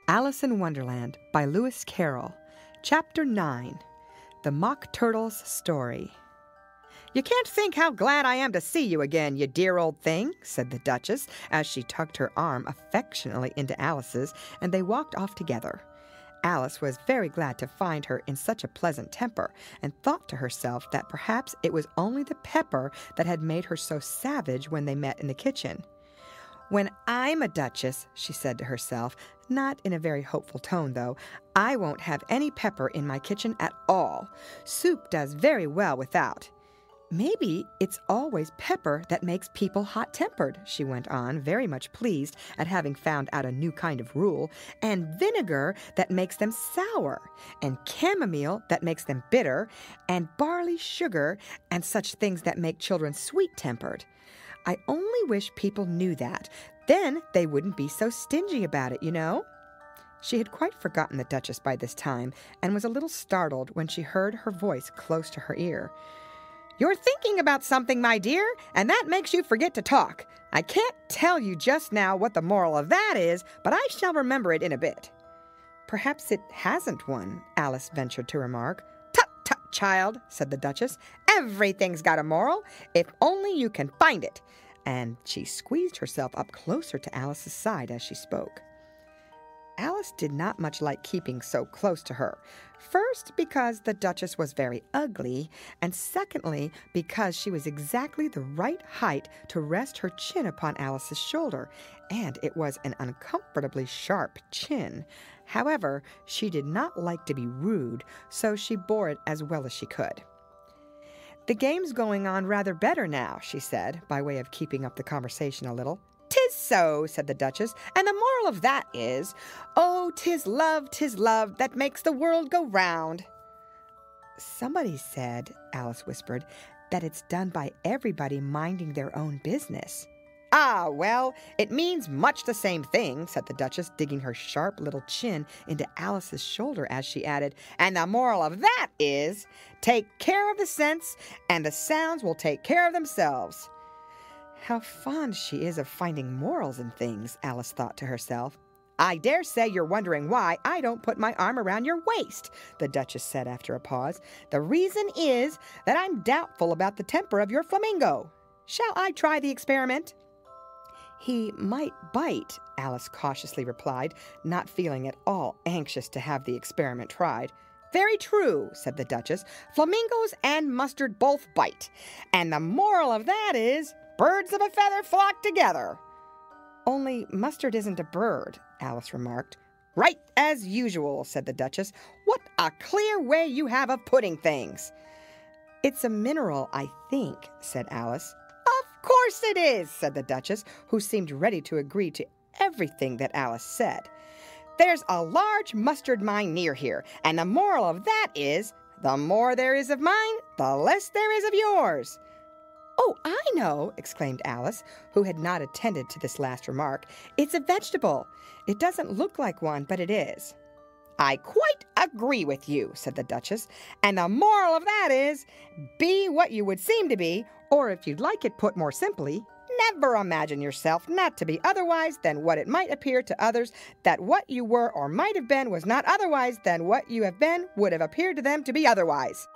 Alice in Wonderland by Lewis Carroll. Chapter 9. The Mock Turtle's Story. "You can't think how glad I am to see you again, you dear old thing," said the Duchess as she tucked her arm affectionately into Alice's, and they walked off together. Alice was very glad to find her in such a pleasant temper, and thought to herself that perhaps it was only the pepper that had made her so savage when they met in the kitchen. "When I'm a duchess," she said to herself, not in a very hopeful tone, though, "I won't have any pepper in my kitchen at all. Soup does very well without. Maybe it's always pepper that makes people hot-tempered," she went on, very much pleased at having found out a new kind of rule, "and vinegar that makes them sour, and chamomile that makes them bitter, and barley sugar, and such things that make children sweet-tempered. I only wish people knew that. Then they wouldn't be so stingy about it, you know." She had quite forgotten the Duchess by this time, and was a little startled when she heard her voice close to her ear. "You're thinking about something, my dear, and that makes you forget to talk. I can't tell you just now what the moral of that is, but I shall remember it in a bit." "Perhaps it hasn't one," Alice ventured to remark. "Tut, tut, child," said the Duchess. "Everything's got a moral, if only you can find it." And she squeezed herself up closer to Alice's side as she spoke. Alice did not much like keeping so close to her. First, because the Duchess was very ugly, and secondly, because she was exactly the right height to rest her chin upon Alice's shoulder, and it was an uncomfortably sharp chin. However, she did not like to be rude, so she bore it as well as she could. "The game's going on rather better now," she said, by way of keeping up the conversation a little. "'Tis so," said the Duchess, "and the moral of that is, 'Oh, 'tis love that makes the world go round.'" "Somebody said," Alice whispered, "that it's done by everybody minding their own business." "Ah, well, it means much the same thing," said the Duchess, digging her sharp little chin into Alice's shoulder as she added, "and the moral of that is, take care of the scents, and the sounds will take care of themselves." "How fond she is of finding morals in things," Alice thought to herself. "I dare say you're wondering why I don't put my arm around your waist," the Duchess said after a pause. "The reason is that I'm doubtful about the temper of your flamingo. Shall I try the experiment?" "He might bite," Alice cautiously replied, not feeling at all anxious to have the experiment tried. "Very true," said the Duchess. "Flamingos and mustard both bite. And the moral of that is, birds of a feather flock together." "Only mustard isn't a bird," Alice remarked. "Right as usual," said the Duchess. "What a clear way you have of putting things." "It's a mineral, I think," said Alice. "Of course it is," said the Duchess, who seemed ready to agree to everything that Alice said. "There's a large mustard mine near here, and the moral of that is, the more there is of mine, the less there is of yours." "Oh, I know," exclaimed Alice, who had not attended to this last remark. "It's a vegetable. It doesn't look like one, but it is." "I quite agree with you," said the Duchess, "and the moral of that is, be what you would seem to be, or if you'd like it put more simply, never imagine yourself not to be otherwise than what it might appear to others that what you were or might have been was not otherwise than what you have been would have appeared to them to be otherwise."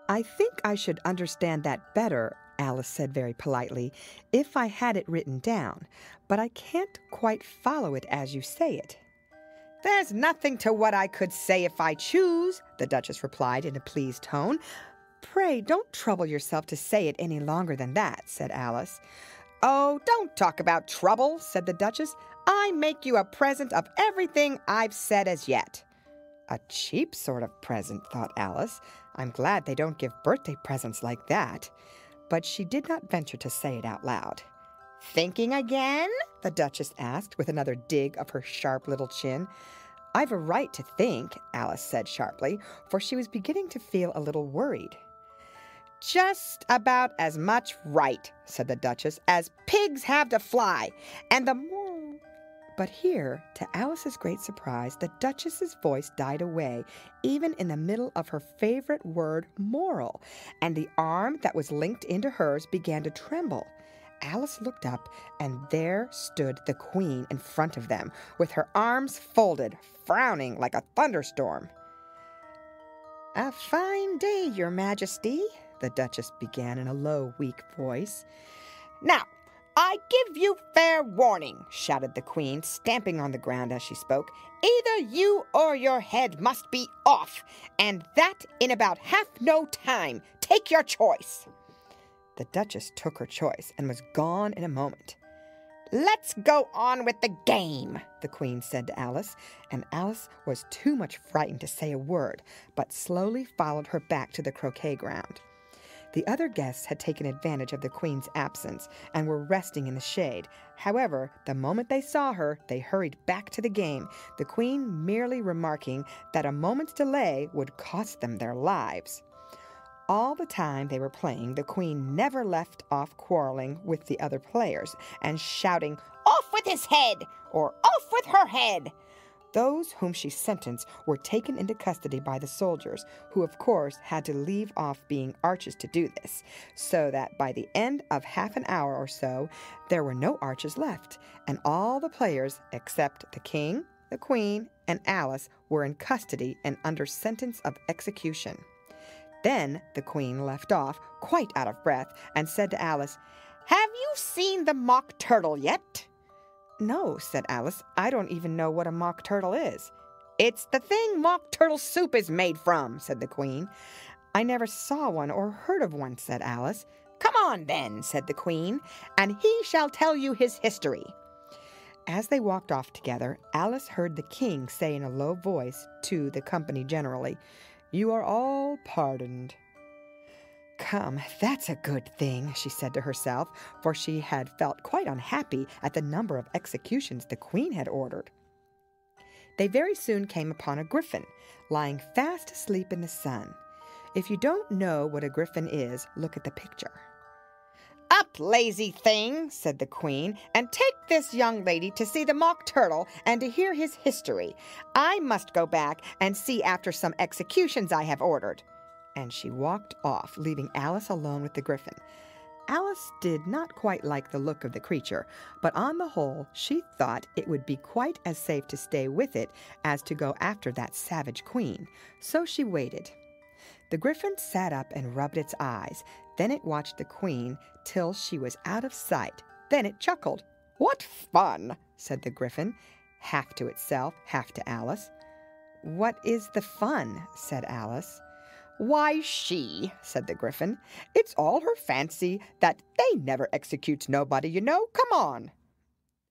"I think I should understand that better," Alice said very politely, "if I had it written down, but I can't quite follow it as you say it." "There's nothing to what I could say if I choose," the Duchess replied in a pleased tone. "Pray don't trouble yourself to say it any longer than that," said Alice. "Oh, don't talk about trouble," said the Duchess. "I make you a present of everything I've said as yet." "A cheap sort of present," thought Alice. "I'm glad they don't give birthday presents like that." But she did not venture to say it out loud. "Thinking again?" the Duchess asked, with another dig of her sharp little chin. "I've a right to think," Alice said sharply, for she was beginning to feel a little worried. "Just about as much right," said the Duchess, "as pigs have to fly, and the moral—" But here, to Alice's great surprise, the Duchess's voice died away, even in the middle of her favorite word, moral, and the arm that was linked into hers began to tremble. Alice looked up, and there stood the Queen in front of them, with her arms folded, frowning like a thunderstorm. "A fine day, Your Majesty," the Duchess began in a low, weak voice. "Now, I give you fair warning," shouted the Queen, stamping on the ground as she spoke. "Either you or your head must be off, and that in about half no time. Take your choice." The Duchess took her choice and was gone in a moment. "Let's go on with the game," the Queen said to Alice, and Alice was too much frightened to say a word, but slowly followed her back to the croquet ground. The other guests had taken advantage of the Queen's absence and were resting in the shade. However, the moment they saw her, they hurried back to the game, the Queen merely remarking that a moment's delay would cost them their lives. All the time they were playing, the Queen never left off quarreling with the other players and shouting, "Off with his head!" or "Off with her head!" Those whom she sentenced were taken into custody by the soldiers, who of course had to leave off being archers to do this, so that by the end of half an hour or so, there were no archers left, and all the players except the King, the Queen, and Alice were in custody and under sentence of execution. Then the Queen left off, quite out of breath, and said to Alice, "Have you seen the Mock Turtle yet?" "No," said Alice. "I don't even know what a mock turtle is." "It's the thing mock turtle soup is made from," said the Queen. "I never saw one or heard of one," said Alice. "Come on, then," said the Queen, "and he shall tell you his history." As they walked off together, Alice heard the King say in a low voice to the company generally, "You are all pardoned." "Come, that's a good thing," she said to herself, for she had felt quite unhappy at the number of executions the Queen had ordered. They very soon came upon a griffin, lying fast asleep in the sun. If you don't know what a griffin is, look at the picture. "Up, lazy thing," said the Queen, "and take this young lady to see the Mock Turtle and to hear his history. I must go back and see after some executions I have ordered." And she walked off, leaving Alice alone with the griffin. Alice did not quite like the look of the creature, but on the whole she thought it would be quite as safe to stay with it as to go after that savage Queen, so she waited. The griffin sat up and rubbed its eyes. Then it watched the Queen till she was out of sight. Then it chuckled. "What fun!" said the griffin, half to itself, half to Alice. "What is the fun?" said Alice. "Why, she," said the griffin. "It's all her fancy that they never executes nobody, you know. Come on."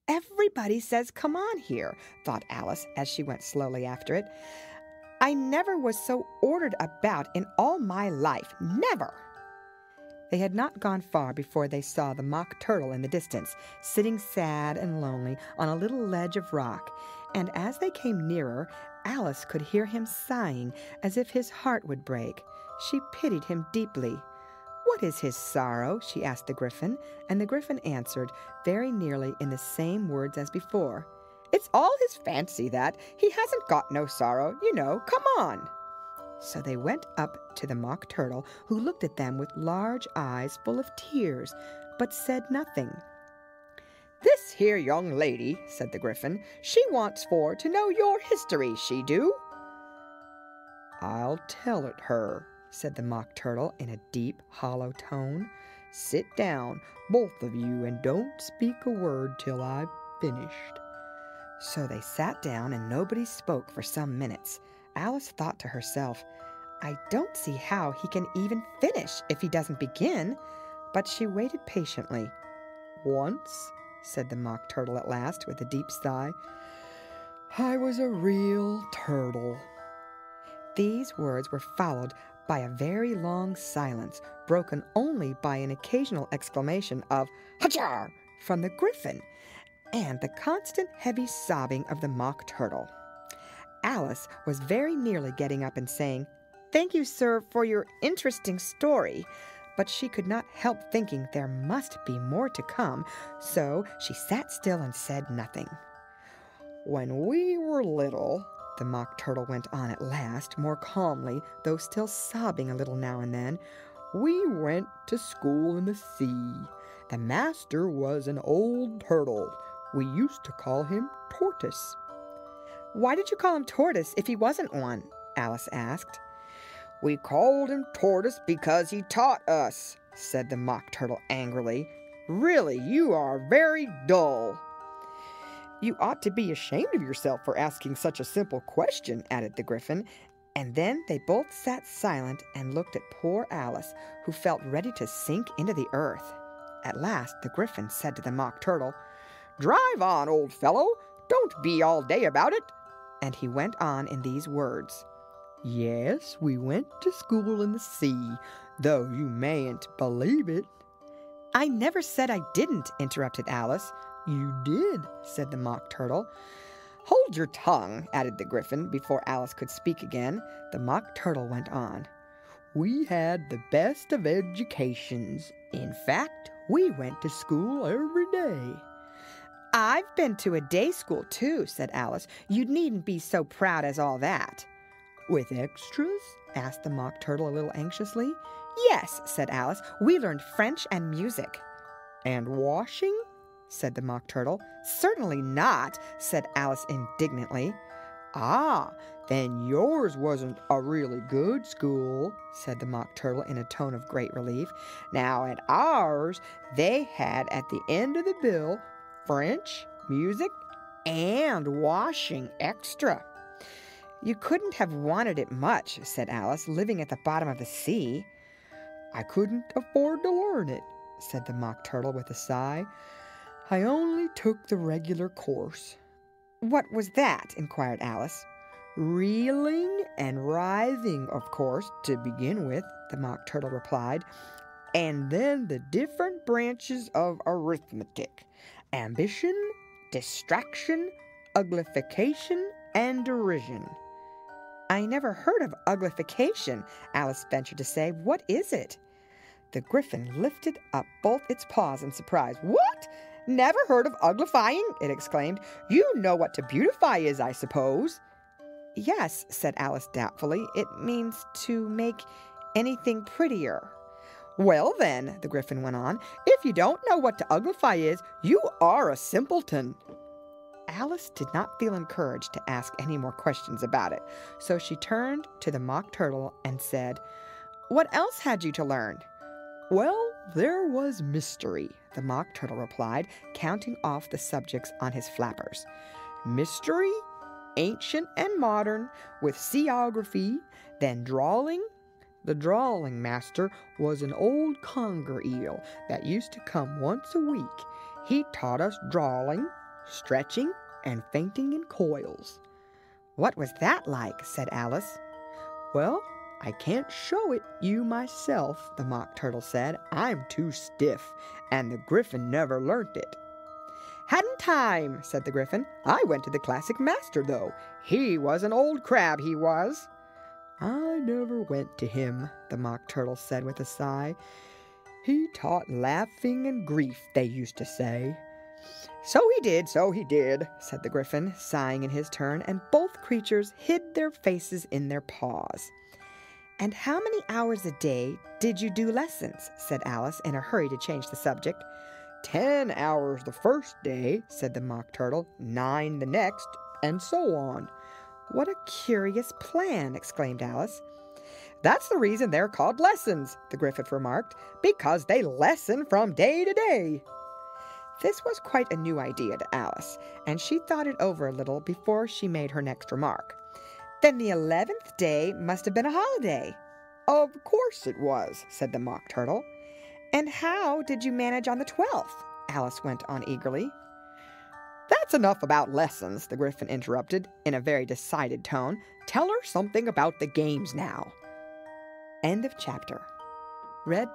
"Everybody says come on here," thought Alice as she went slowly after it. "I never was so ordered about in all my life. Never." They had not gone far before they saw the Mock Turtle in the distance, sitting sad and lonely on a little ledge of rock, and as they came nearer, Alice could hear him sighing as if his heart would break. She pitied him deeply. "What is his sorrow?" she asked the griffin, and the griffin answered, very nearly in the same words as before. "It's all his fancy that. He hasn't got no sorrow, you know. Come on." So they went up to the Mock Turtle, who looked at them with large eyes full of tears, but said nothing. "This here young lady," said the griffin, "she wants for to know your history, she do." "I'll tell it her," said the Mock Turtle in a deep, hollow tone. "Sit down, both of you, and don't speak a word till I've finished." So they sat down, and nobody spoke for some minutes. Alice thought to herself, "I don't see how he can even finish if he doesn't begin." But she waited patiently. "Once," said the Mock Turtle at last, with a deep sigh, "I was a real turtle." These words were followed by a very long silence, broken only by an occasional exclamation of "Hajar!" from the griffin, and the constant heavy sobbing of the Mock Turtle. Alice was very nearly getting up and saying, "Thank you, sir, for your interesting story," but she could not help thinking there must be more to come, so she sat still and said nothing. "When we were little," the Mock Turtle went on at last, more calmly, though still sobbing a little now and then, "we went to school in the sea, The master was an old turtle. We used to call him Tortoise." "Why did you call him Tortoise if he wasn't one?" Alice asked. "We called him Tortoise because he taught us," said the Mock Turtle angrily. "Really, you are very dull." "You ought to be ashamed of yourself for asking such a simple question," added the Gryphon. And then they both sat silent and looked at poor Alice, who felt ready to sink into the earth. At last the Gryphon said to the Mock Turtle, "Drive on, old fellow. Don't be all day about it." And he went on in these words: "Yes, we went to school in the sea, though you mayn't believe it." "I never said I didn't," interrupted Alice. "You did," said the Mock Turtle. "Hold your tongue," added the Gryphon, before Alice could speak again. The Mock Turtle went on. "We had the best of educations. In fact, we went to school every day." "I've been to a day school, too," said Alice. "You needn't be so proud as all that." "With extras?" asked the Mock Turtle a little anxiously. "Yes," said Alice. "We learned French and music." "And washing?" said the Mock Turtle. "Certainly not," said Alice indignantly. "Ah, then yours wasn't a really good school," said the Mock Turtle in a tone of great relief. "Now at ours, they had at the end of the bill French, music, and washing extra." "You couldn't have wanted it much," said Alice, "living at the bottom of the sea." "I couldn't afford to learn it," said the Mock Turtle with a sigh. "I only took the regular course." "What was that?" inquired Alice. "Reeling and writhing, of course, to begin with," the Mock Turtle replied. "And then the different branches of arithmetic: ambition, distraction, uglification, and derision." "I never heard of uglification," Alice ventured to say. "What is it?" The Gryphon lifted up both its paws in surprise. "What? Never heard of uglifying?" it exclaimed. "You know what to beautify is, I suppose." "Yes," said Alice doubtfully. "It means to make anything prettier." "Well, then," the Gryphon went on, "if you don't know what to uglify is, you are a simpleton." Alice did not feel encouraged to ask any more questions about it, so she turned to the Mock Turtle and said, "What else had you to learn?" "Well, there was mystery," the Mock Turtle replied, counting off the subjects on his flappers. "Mystery, ancient and modern, with seaography, then drawing. The drawing master was an old conger eel that used to come once a week. He taught us drawing, stretching, and fainting in coils." "What was that like?" said Alice. "Well, I can't show it you myself," the Mock Turtle said. "I'm too stiff, and the Gryphon never learnt it." "Hadn't time," said the Gryphon. "I went to the classic master, though. He was an old crab, he was." "I never went to him," the Mock Turtle said with a sigh. "He taught laughing and grief, they used to say." So he did," said the Gryphon, sighing in his turn, and both creatures hid their faces in their paws. "And how many hours a day did you do lessons?" said Alice, in a hurry to change the subject. 10 hours the first day," said the Mock Turtle, 9 the next, and so on. "What a curious plan!" exclaimed Alice. "That's the reason they're called lessons," the Gryphon remarked, "because they lessen from day to day." This was quite a new idea to Alice, and she thought it over a little before she made her next remark. "Then the 11th day must have been a holiday." "Of course it was," said the Mock Turtle. "And how did you manage on the 12th?" Alice went on eagerly. "That's enough about lessons," the Gryphon interrupted, in a very decided tone. "Tell her something about the games now." End of chapter. Read by